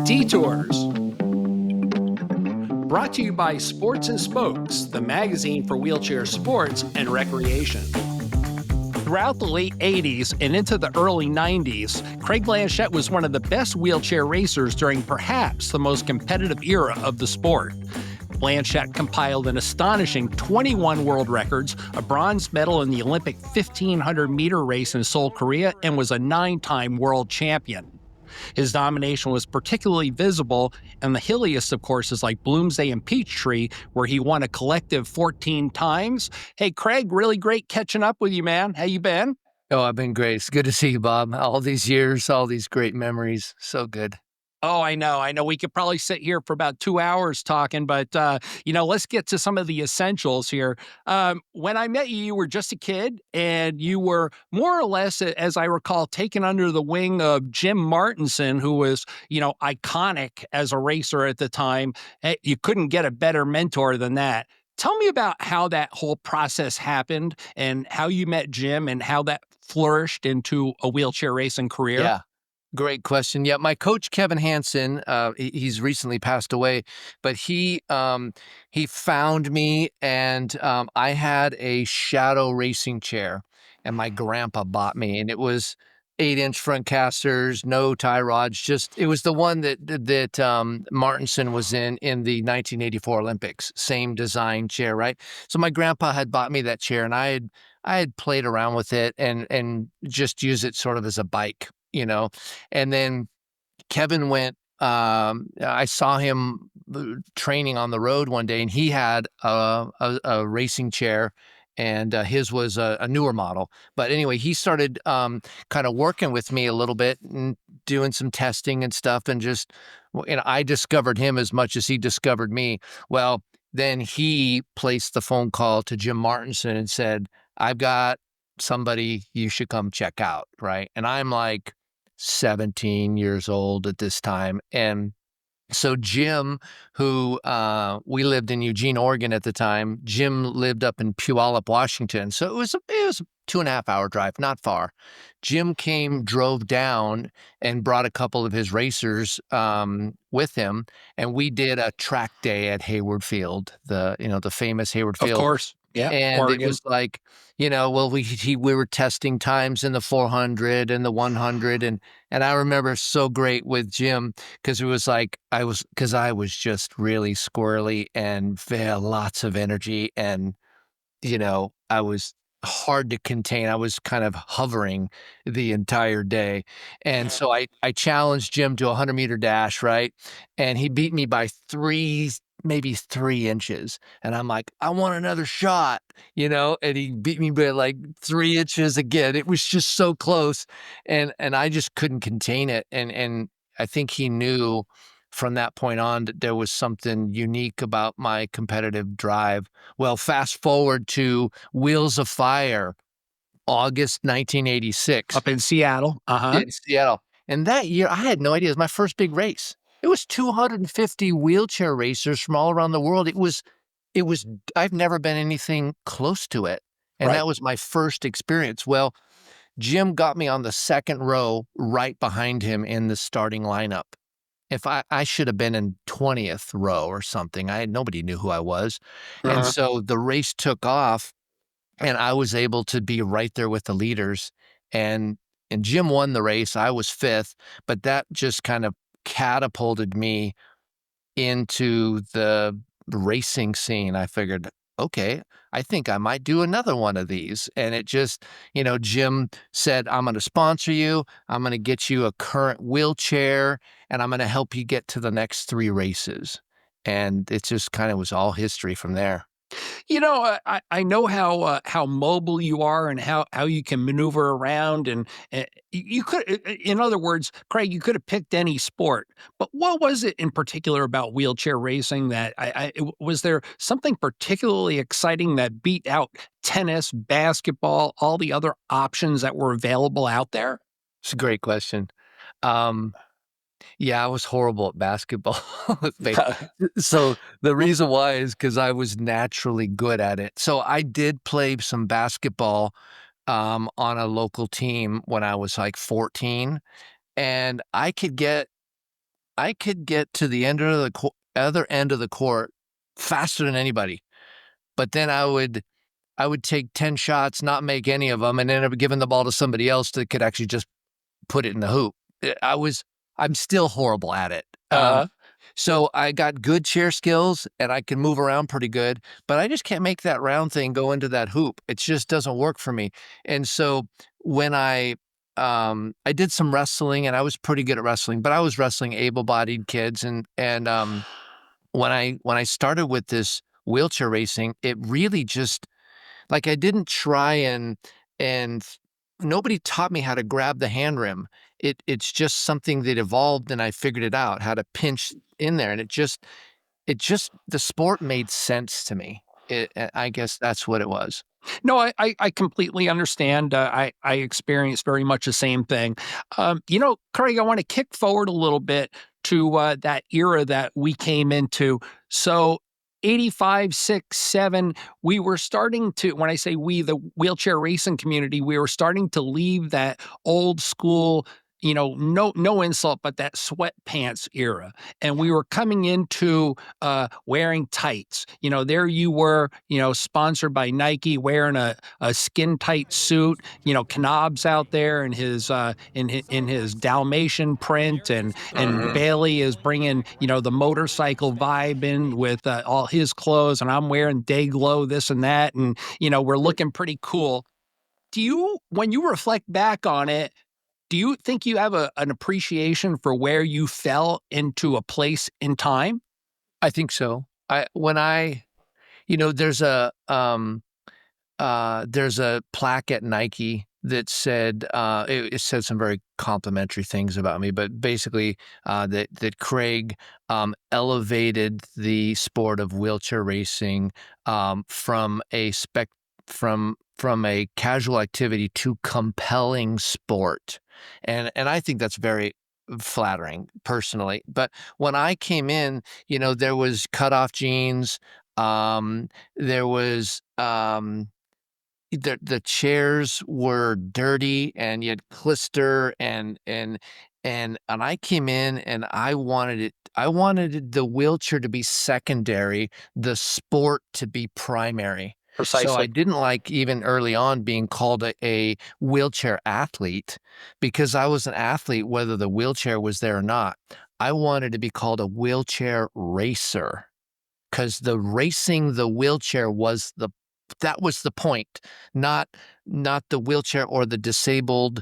Detours, brought to you by Sports and Spokes, the magazine for wheelchair sports and recreation. Throughout the late 80s and into the early 90s, Craig Blanchette was one of the best wheelchair racers during perhaps the most competitive era of the sport. Blanchette compiled an astonishing 21 world records, a bronze medal in the Olympic 1500-meter race in Seoul, Korea, and was a 9-time world champion. His domination was particularly visible in the hilliest of courses like Bloomsday and Peachtree, where he won a collective 14 times. Hey, Craig, really great catching up with you, man. How you been? Oh, I've been great. It's good to see you, Bob. All these years, all these great memories. So good. Oh, I know. We could probably sit here for about 2 hours talking, but, let's get to some of the essentials here. When I met you, you were just a kid, and you were more or less, as I recall, taken under the wing of Jim Martinson, who was, iconic as a racer at the time. You couldn't get a better mentor than that. Tell me about how that whole process happened and how you met Jim and how that flourished into a wheelchair racing career. Yeah. Great question. Yeah, my coach Kevin Hansen, he's recently passed away, but he found me, and I had a shadow racing chair, and my grandpa bought me, and it was 8-inch front casters, no tie rods. Just it was the one that Martinson was in the 1984 Olympics. Same design chair, right? So my grandpa had bought me that chair, and I had played around with it and just use it sort of as a bike. And then Kevin went, I saw him training on the road one day, and he had a racing chair, and his was a newer model. But anyway, he started kind of working with me a little bit and doing some testing and stuff, and just, I discovered him as much as he discovered me. Well, then he placed the phone call to Jim Martinson and said, I've got somebody you should come check out, right? And I'm like 17 years old at this time. And so Jim, who we lived in Eugene, Oregon at the time, Jim lived up in Puyallup, Washington. So it was a 2.5-hour drive, not far. Jim drove down and brought a couple of his racers with him, and we did a track day at Hayward Field, the famous Hayward Of Field. course. Yeah. And Oregon. it was like, well, we were testing times in the 400 and the 100, and I remember so great with Jim, because it was like I was just really squirrely and lots of energy, and I was hard to contain. I was kind of hovering the entire day. And so I challenged Jim to a 100-meter dash, right? And he beat me by maybe 3 inches. And I'm like, I want another shot, and he beat me by like 3 inches again. It was just so close. And I just couldn't contain it. And I think he knew from that point on that there was something unique about my competitive drive. Well, fast forward to Wheels of Fire, August 1986. Up in Seattle. In Seattle. And that year, I had no idea. It was my first big race. It was 250 wheelchair racers from all around the world. I've never been anything close to it. And Right. That was my first experience. Well, Jim got me on the second row right behind him in the starting lineup. If I should have been in 20th row or something. Nobody knew who I was. And so the race took off, and I was able to be right there with the leaders. And Jim won the race. I was 5th, but that just kind of catapulted me into the racing scene. I figured, okay, I think I might do another one of these. And it just, Jim said, I'm going to sponsor you. I'm going to get you a current wheelchair, and I'm going to help you get to the next 3 races. And it just kind of was all history from there. I know how mobile you are and how you can maneuver around, and you could, in other words, Craig, you could have picked any sport. But what was it in particular about wheelchair racing that was there something particularly exciting that beat out tennis, basketball, all the other options that were available out there? It's a great question. Yeah, I was horrible at basketball. So the reason why is because I was naturally good at it. So I did play some basketball on a local team when I was like 14, and I could get I could get to the end of the other end of the court faster than anybody. But then I would take 10 shots, not make any of them, and end up giving the ball to somebody else that could actually just put it in the hoop. I'm still horrible at it. Uh, So I got good chair skills and I can move around pretty good, but I just can't make that round thing go into that hoop. It just doesn't work for me. And so when I did some wrestling and I was pretty good at wrestling, but I was wrestling able-bodied kids and when I started with this wheelchair racing, it really just like I didn't try and nobody taught me how to grab the hand rim. It's just something that evolved and I figured it out, how to pinch in there. And it just the sport made sense to me. I guess that's what it was. no, I completely understand. I experienced very much the same thing. Craig, I want to kick forward a little bit to that era that we came into. So 85, 6, 7, we were starting to, when I say we, the wheelchair racing community, we were starting to leave that old school, no insult, but that sweatpants era. And we were coming into wearing tights. There you were, sponsored by Nike, wearing a skin tight suit. Knobs out there in his in his Dalmatian print, and Mhm. Bailey is bringing the motorcycle vibe in with all his clothes, and I'm wearing day glow this and that, and we're looking pretty cool. When you reflect back on it, do you think you have an appreciation for where you fell into a place in time? I think so. I when I you know there's a plaque at Nike that said it said some very complimentary things about me, but basically that Craig elevated the sport of wheelchair racing from from a casual activity to compelling sport, and I think that's very flattering personally. But when I came in, there was cutoff jeans, there was the chairs were dirty and you had clister and I came in and I wanted the wheelchair to be secondary, the sport to be primary. So I Precisely. didn't like even early on being called a wheelchair athlete because I was an athlete whether the wheelchair was there or not. I wanted to be called a wheelchair racer. 'Cause the racing the wheelchair was that was the point, not the wheelchair or the disabled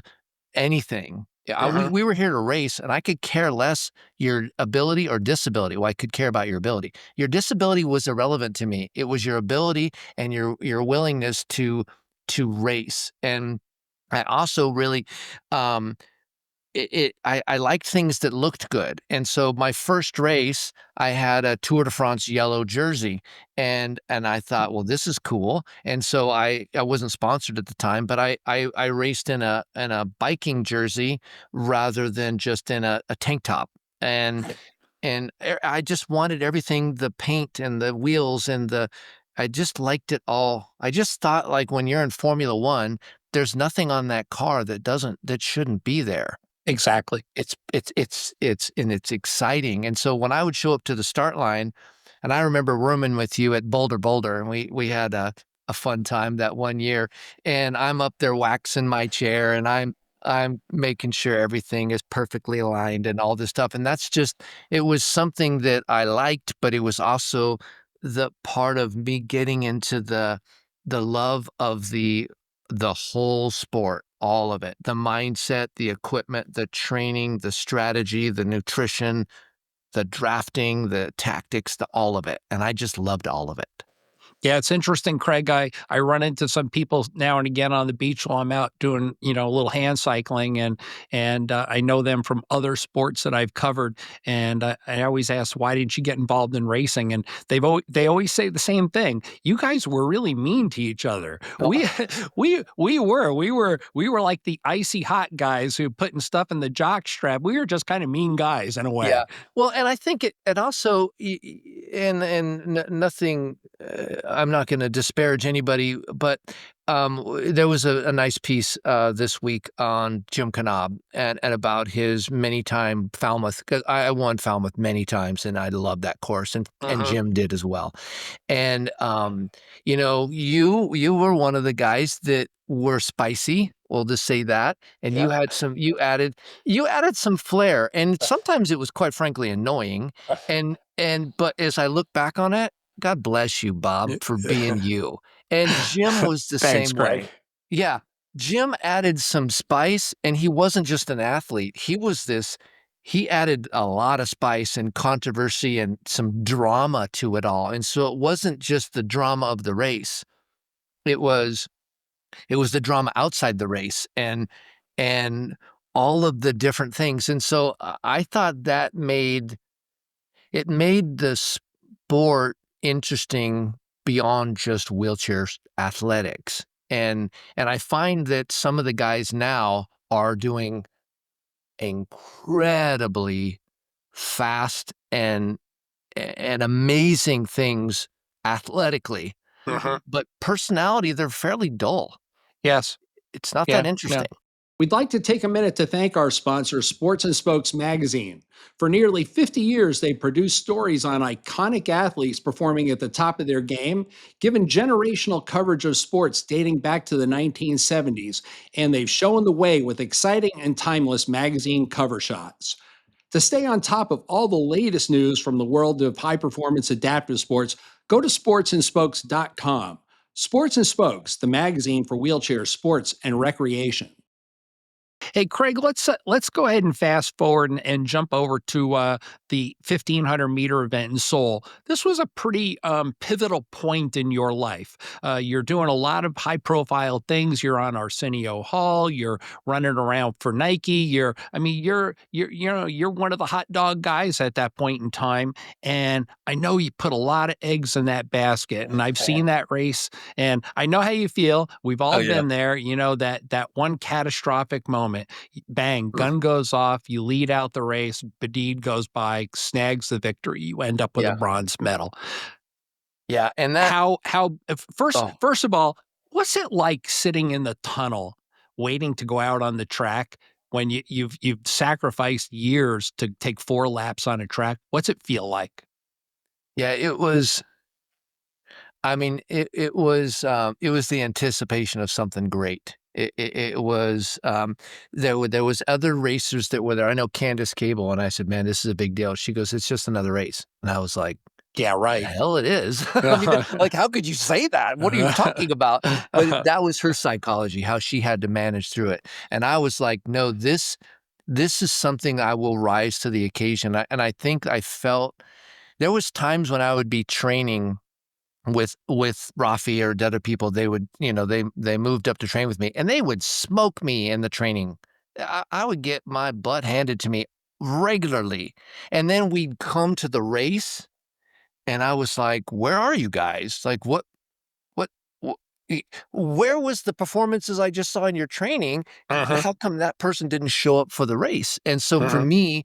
anything. Yeah, Uh-huh. we were here to race, and I could care less your ability or disability. Well, I could care about your ability. Your disability was irrelevant to me. It was your ability and your willingness to race, and I also really, um I liked things that looked good, and so my first race, I had a Tour de France yellow jersey, and I thought, "Well, this is cool," and so I wasn't sponsored at the time, but I raced in a biking jersey rather than just in a tank top, and I just wanted everything, the paint and the wheels and I just liked it all. I just thought, like, when you're in Formula 1, there's nothing on that car that shouldn't be there. Exactly. It's exciting, and so when I would show up to the start line, and I remember rooming with you at Boulder, and we had a fun time that one year, and I'm up there waxing my chair, and I'm making sure everything is perfectly aligned and all this stuff, and that's just it was something that I liked, but it was also the part of me getting into the love of the whole sport, all of it, the mindset, the equipment, the training, the strategy, the nutrition, the drafting, the tactics, all of it, and I just loved all of it. Yeah, it's interesting, Craig. I run into some people now and again on the beach while I'm out doing, a little hand cycling, and I know them from other sports that I've covered. And I always ask, why did you get involved in racing? And they always say the same thing. You guys were really mean to each other. We Oh, we were like the icy hot guys who putting stuff in the jock strap. We were just kind of mean guys in a way. yeah. Well, and I think it also and nothing I'm not gonna disparage anybody, but There was a nice piece this week on Jim Knob and about his many-time Falmouth, 'cause I won Falmouth many times, and I love that course, and Jim did as well. And you were one of the guys that were spicy. We'll just say that, and Yeah. you added some flair, and sometimes it was quite frankly annoying. But as I look back on it, God bless you, Bob, for being you. And Jim was the Thanks, same Craig. way. Yeah. Jim added some spice, and he wasn't just an athlete. He added a lot of spice and controversy and some drama to it all. And so it wasn't just the drama of the race. It was the drama outside the race and all of the different things. And so I thought that made the sport interesting beyond just wheelchair athletics. And I find that some of the guys now are doing incredibly fast and amazing things athletically, but personality, they're fairly dull. Yes. It's not Yeah. that interesting. We'd like to take a minute to thank our sponsor, Sports and Spokes Magazine. For nearly 50 years, they've produced stories on iconic athletes performing at the top of their game, given generational coverage of sports dating back to the 1970s, and they've shown the way with exciting and timeless magazine cover shots. To stay on top of all the latest news from the world of high performance adaptive sports, go to sportsandspokes.com. Sports and Spokes, the magazine for wheelchair sports and recreation. Hey, Craig, let's go ahead and fast forward and jump over to the 1,500-meter event in Seoul. This was a pretty pivotal point in your life. You're doing a lot of high-profile things. You're on Arsenio Hall. You're running around for Nike. You're one of the hot dog guys at that point in time. And I know you put a lot of eggs in that basket. And I've seen that race, and I know how you feel. We've all been there. You know that one catastrophic moment. Bang, gun goes off, you lead out the race, Badid goes by, snags the victory, you end up with a bronze medal. Yeah, and that First of all, what's it like sitting in the tunnel waiting to go out on the track when you've sacrificed years to take 4 laps on a track? What's it feel like? yeah, it was. I mean, it was the anticipation of something great. It was there was other racers that were there. I know Candace Cable, and I said, "Man, this is a big deal." She goes, "It's just another race," and I was like, Yeah, "The right. hell it is." I mean, like, how could you say that? What are you talking about? But that was her psychology, how she had to manage through it, and I was like, "No, this is something I will rise to the occasion." And I think I felt there was times when I would be training with Rafi or the other people. They would, they moved up to train with me, and they would smoke me in the training. I would get my butt handed to me regularly, and then we'd come to the race, and I was like, "Where are you guys? Like, what, wh- where was the performances I just saw in your training? How come that person didn't show up for the race?" And so for me,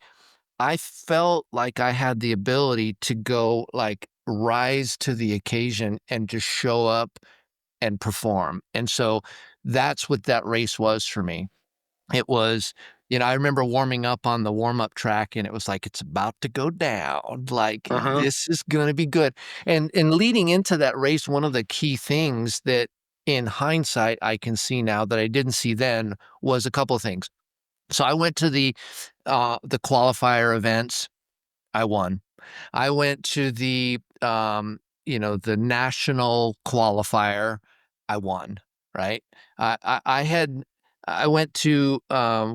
I felt like I had the ability to go, like, rise to the occasion and just show up and perform. And so that's what that race was for me. It was, I remember warming up on the warm-up track, and it was like, it's about to go down. Like, this is gonna be good. And leading into that race, one of the key things that in hindsight I can see now that I didn't see then was a couple of things. So I went to the qualifier events. I won. I went to the national qualifier. I won, right? I had I went to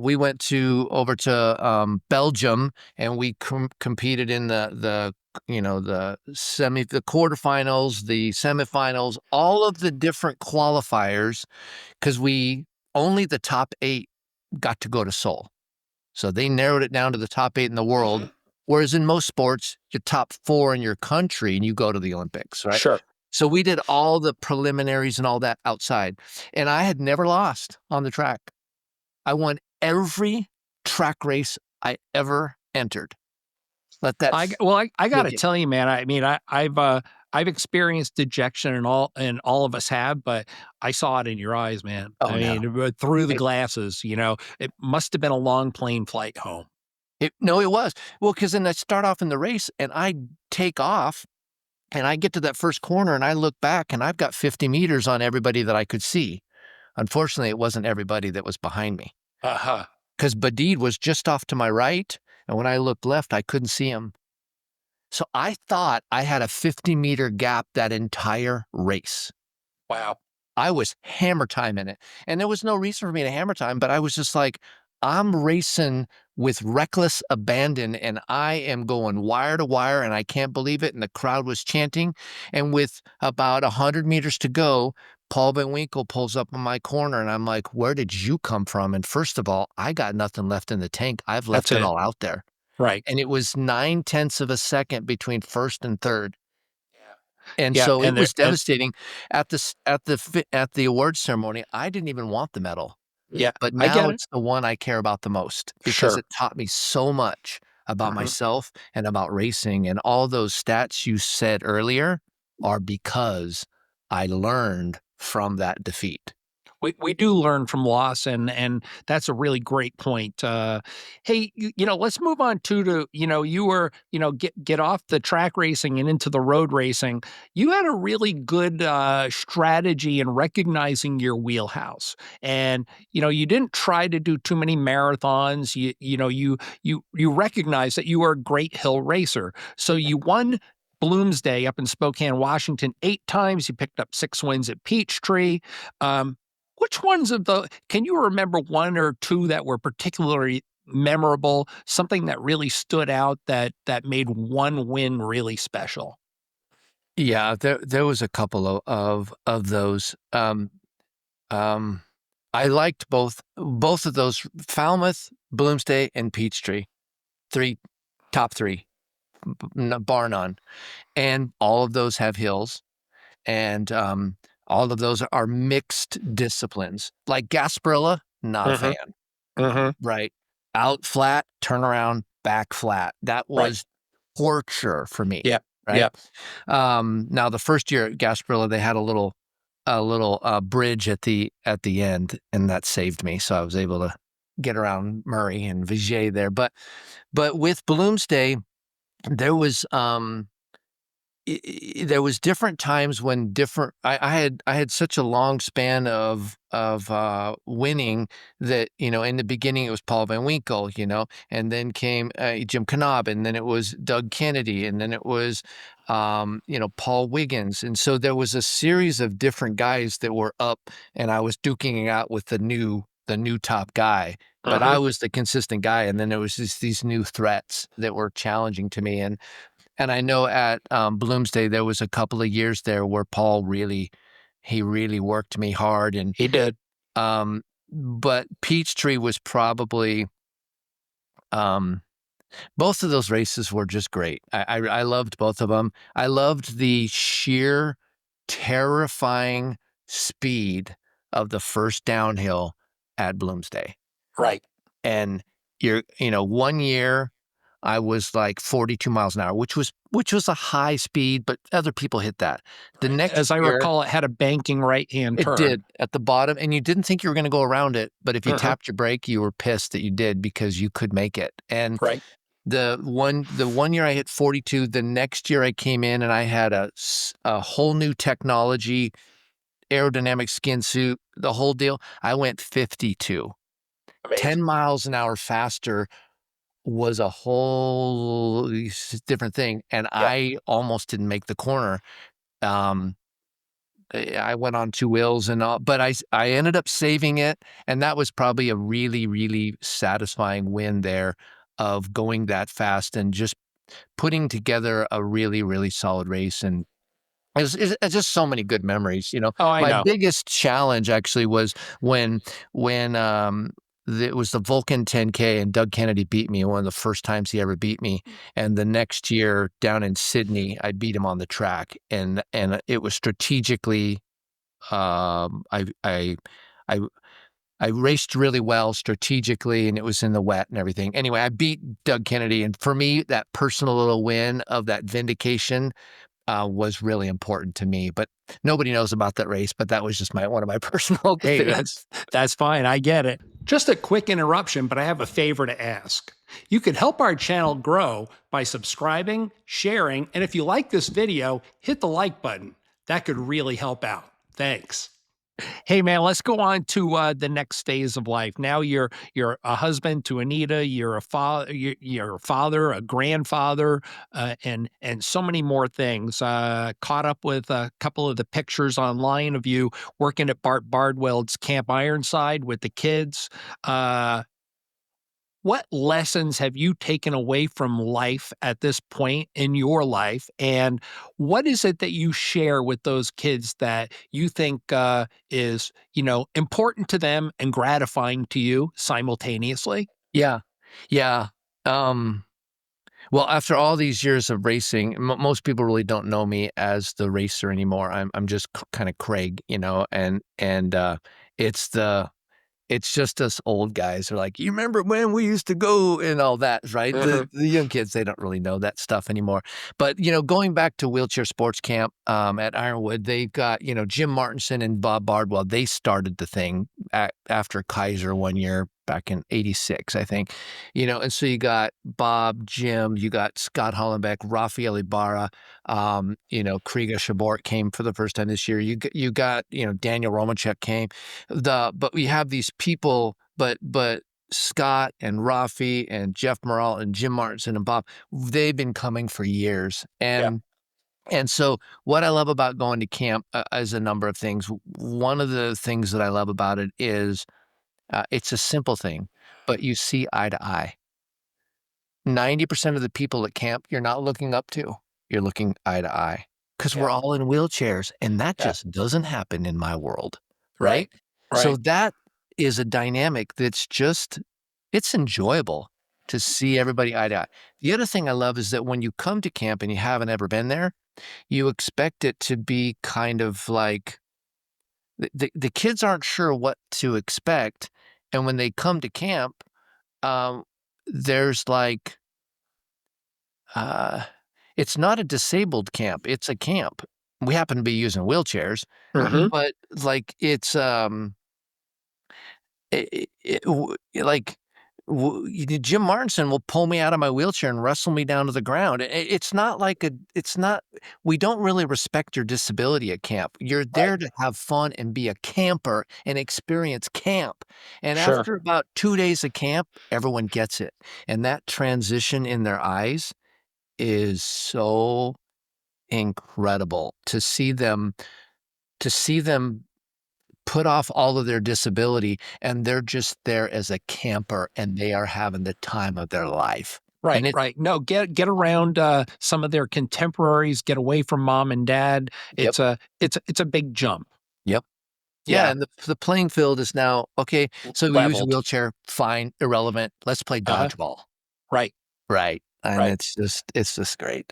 we went to over to Belgium, and we competed in the quarterfinals, the semifinals, all of the different qualifiers, because we only the top 8 got to go to Seoul. So they narrowed it down to the top 8 in the world. Whereas in most sports, your top 4 in your country and you go to the Olympics, right? Sure. So we did all the preliminaries and all that outside. And I had never lost on the track. I won every track race I ever entered. Let that I got to sink in. tell you, man. I mean, I've experienced dejection, and all of us have, but I saw it in your eyes, man. Oh, I no. mean, through the It glasses, it must have been a long plane flight home. no, it was. Well, because then I start off in the race, and I take off, and I get to that first corner, and I look back, and I've got 50 meters on everybody that I could see. Unfortunately, it wasn't everybody that was behind me, Uh-huh. because Badid was just off to my right, and when I looked left, I couldn't see him. So I thought I had a 50-meter gap that entire race. Wow. I was hammer time in it, and there was no reason for me to hammer time, but I was just like, I'm racing with reckless abandon, and I am going wire to wire, and I can't believe it, and the crowd was chanting, and with about 100 meters to go, Paul Van Winkle pulls up on my corner, and I'm like, where did you come from? And first of all, I got nothing left in the tank. I've That's left it it. all out there. Right. And it was 9/10 of a second between first and third. And Yeah. so it And there, was devastating. At the awards ceremony, I didn't even want the medal, yeah, but I now get it. it's the one I care about the most because Sure. it taught me so much about Mhm. myself and about racing, and all those stats you said earlier are because I learned from that defeat. We do learn from loss, and that's a really great point. Hey, let's move on to you were get off the track racing and into the road racing. You had a really good strategy in recognizing your wheelhouse, and you didn't try to do too many marathons. You recognize that you are a great hill racer, so you won Bloomsday up in Spokane, Washington, 8 times. You picked up 6 wins at Peachtree. Um, which ones of the can you remember one or two that were particularly memorable, something that really stood out that made one win really special? Yeah, there was a couple of those. Um, I liked both of those, Falmouth, Bloomsday, and Peachtree. Three top three, bar none. And all of those have hills, and all of those are mixed disciplines. Like Gasparilla, not a Mhm, fan, mhm. right? Out flat, turn around, back flat. That Right. was torture for me, Yep, right? yep. Now the first year at Gasparilla, they had a little bridge at the end, and that saved me, so I was able to get around Murray and Vigier there. But with Bloomsday, there was there was different times when different I had such a long span of winning that, in the beginning it was Paul Van Winkle, and then came Jim Knob, and then it was Doug Kennedy, and then it was Paul Wiggins. And so there was a series of different guys that were up, and I was duking it out with the new top guy, but I Mhm. was the consistent guy, and then there was just these new threats that were challenging to me. And I know at Bloomsday, there was a couple of years there where Paul really worked me hard. And He did. but Peachtree was probably, um, both of those races were just great. I loved both of them. I loved the sheer terrifying speed of the first downhill at Bloomsday. Right. And one year I was like 42 miles an hour, which was a high speed, but other people hit that. The Right. next As I year, recall, it had a banking right-hand it turn. did at the bottom, and you didn't think you were going to go around it, but if you Mhm. tapped your brake, you were pissed that you did because you could make it. And Right. the one year I hit 42, the next year I came in and I had a whole new technology, aerodynamic skin suit, the whole deal. I went 52, 10 Amazing. miles an hour faster was a whole different thing, and Yep. I almost didn't make the corner. Um, I went on 2 wheels and all, but I ended up saving it, and that was probably a really, really satisfying win there of going that fast and just putting together a really, really solid race. And it's just so many good memories. Oh, I My know. biggest challenge actually was when it was the Vulcan 10K, and Doug Kennedy beat me, one of the first times he ever beat me. And the next year down in Sydney, I beat him on the track, and it was strategically, I I I I raced really well strategically, and it was in the wet and everything. Anyway, I beat Doug Kennedy, and for me, that personal little win of that vindication, was really important to me. But nobody knows about that race. But that was just one of my personal Hey, things. that's fine. I get it. Just a quick interruption, but I have a favor to ask. You could help our channel grow by subscribing, sharing, and if you like this video, hit the like button. That could really help out. Thanks. Hey man, let's go on to the next phase of life. Now you're a husband to Anita. You're a father. You're a father, a grandfather, and so many more things. Caught up with a couple of the pictures online of you working at Bart Bardwell's Camp Ironside with the kids. What lessons have you taken away from life at this point in your life? And what is it that you share with those kids that you think is, important to them and gratifying to you simultaneously? Yeah, yeah. Um, well, after all these years of racing, most people really don't know me as the racer anymore. I'm just kind of Craig, and it's the it's just us old guys are like, you remember when we used to go and all that, right? Mhm. The young kids, they don't really know that stuff anymore. But, going back to wheelchair sports camp at Ironwood, they've got, Jim Martinson and Bob Bardwell. They started the thing after Kaiser one year back in '86, I think, and so you got Bob, Jim, you got Scott Hollenbeck, Rafael Ibarra, Kriga Shabort came for the first time this year. You got, Daniel Romachek came. But we have these people, but Scott and Rafi and Jeff Morrell and Jim Martinson and Bob, they've been coming for years. Yeah. And so what I love about going to camp is a number of things. One of the things that I love about it is it's a simple thing, but you see eye to eye. 90% of the people at camp you're not looking up to, you're looking eye to eye because we're Yeah. all in wheelchairs, and that Yeah. just doesn't happen in my world, Right. right? So Right. that is a dynamic that's it's enjoyable to see everybody eye to eye. The other thing I love is that when you come to camp and you haven't ever been there, you expect it to be kind of like the kids aren't sure what to expect, and when they come to camp, um, there's like uh, it's not a disabled camp, it's a camp. We happen to be using wheelchairs, Mhm. but like it's like Jim Martinson will pull me out of my wheelchair and wrestle me down to the ground. It's not like it's not, we don't really respect your disability at camp. You're Right. there to have fun and be a camper and experience camp. And Sure. after about 2 days of camp, everyone gets it. And that transition in their eyes is so incredible to see them put off all of their disability, and they're just there as a camper, and they are having the time of their life. Right, And it right. No, get around some of their contemporaries, get away from mom and dad. Yep, It's a big jump. yep. Yeah, Yeah. and the playing field is now, okay, so we use a Leveled. wheelchair, fine, irrelevant, let's play Uh-huh. dodgeball. Right. Right, and Right. it's just great.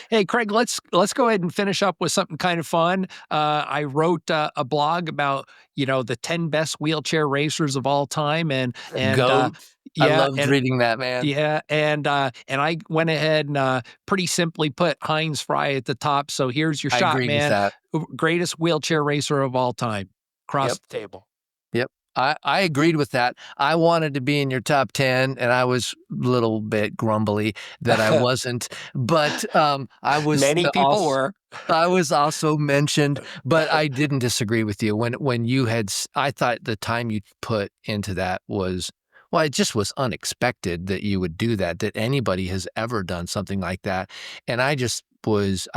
Hey, Craig, let's go ahead and finish up with something kind of fun. I wrote a blog about the 10 best wheelchair racers of all time, and Goat. I yeah, loved and reading that, man. yeah, and I went ahead and pretty simply put Heinz Fry at the top. So here's your I shot, agreed with man. that. Greatest wheelchair racer of all time. Across Yep. the table. Yep. I agreed with that. I wanted to be in your top 10, and I was a little bit grumbly that I wasn't, but, Many people were. I was also mentioned, but I didn't disagree with you when you had I thought the time you put into that was, well, it just was unexpected that you would do that, that anybody has ever done something like that, and I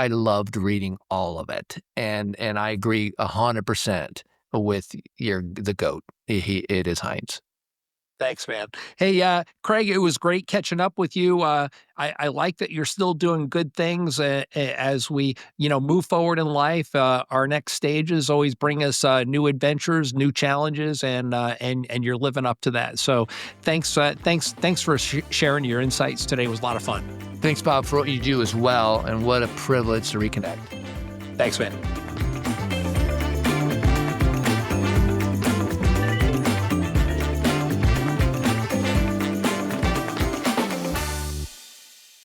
loved reading all of it, and I agree 100% with the GOAT. It is Heinz. Thanks, man. Hey, Craig, it was great catching up with you. I like that you're still doing good things as we, move forward in life. Our next stages always bring us new adventures, new challenges, and you're living up to that. So, thanks for sharing your insights today. It was a lot of fun. Thanks, Bob, for what you do as well, and what a privilege to reconnect. Thanks, man.